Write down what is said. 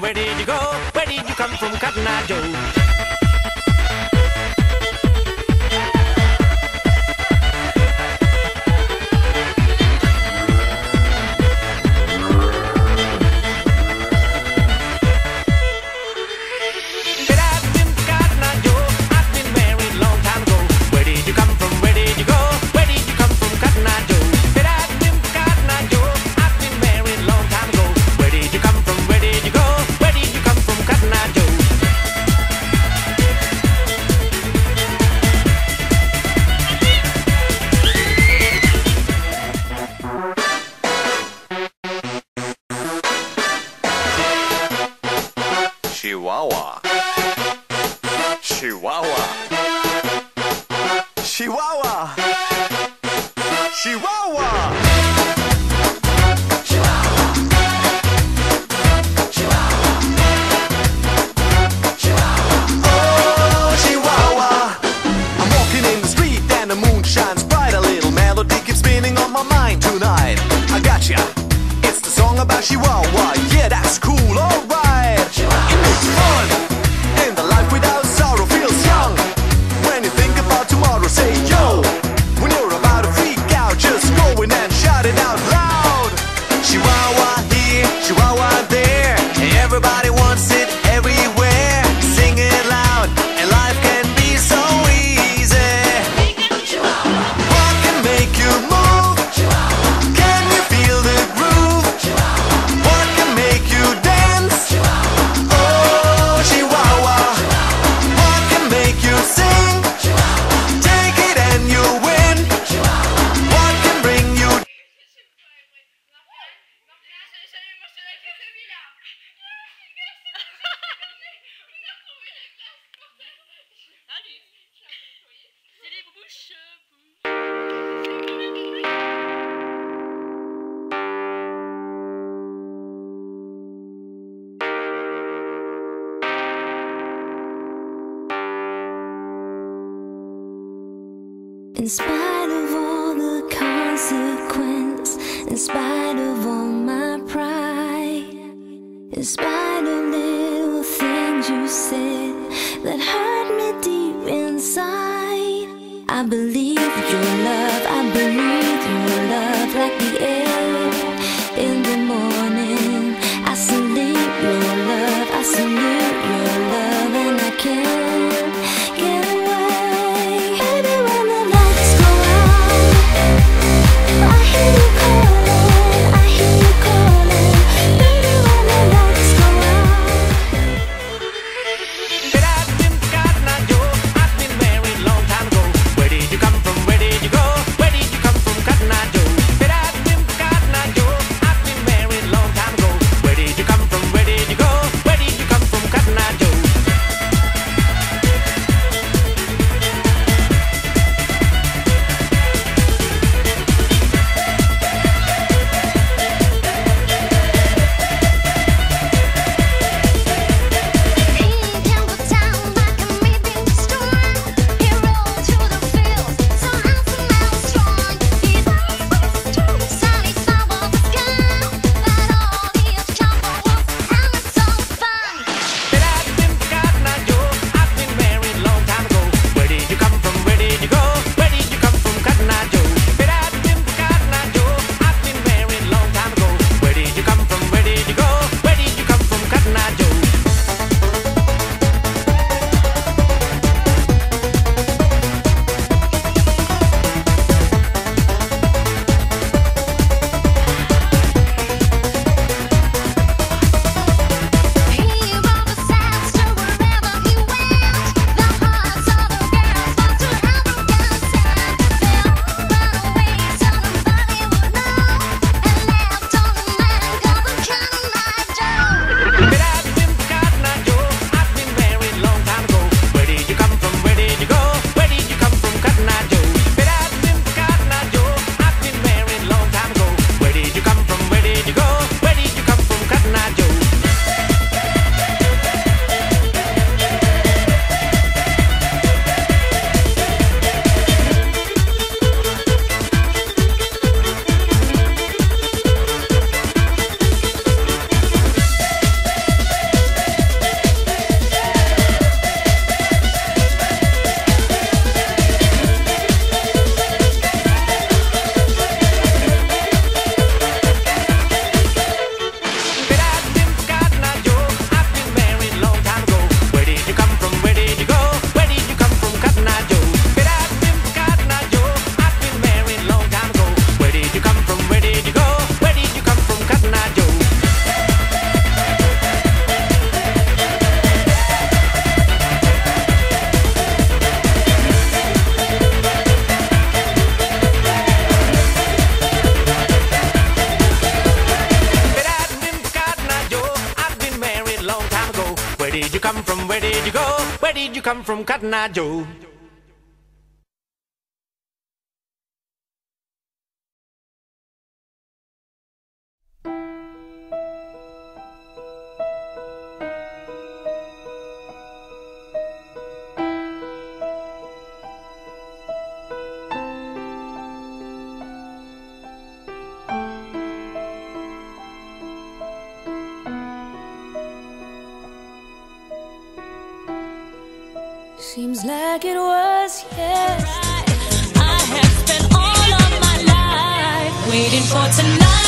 Where did you go? Where did you come from, Cotton Eye Joe? Chihuahua. Chihuahua. Chihuahua. Chihuahua. Oh, Chihuahua. I'm walking in the street and the moon shines bright. A little melody keeps spinning on my mind tonight. I gotcha. It's the song about Chihuahua. Yeah, that's cool, alright. It makes fun, and the life without sorrow feels young. When you think about tomorrow, say yo. When you're about to freak out, just go in and shout it out loud. Chihuahua here, Chihuahua there. Everybody wants it everywhere. Sing it loud, and life can be so easy. What can make you move? Can you feel the groove? What can make you dance? Oh, Chihuahua. What can make you sing? Take it and you win. What can bring you? In spite of all the consequence, in spite of all my pride, in spite of little things you said that hurt me deep inside, I believe your love, I believe your love like the air in the morning. I salute your love, I salute your love, and I can't get away. Baby, when the lights go out, I hear you calling, I hear you calling. Baby, when the lights go Cotton Eye Joe, I've been married long time ago. Where did you come from? Where did you go? Where did you come from, Cotton Eye Joe? did you come from, Cotton Eye Joe? Seems like it was yesterday. I have spent all of my life waiting for tonight.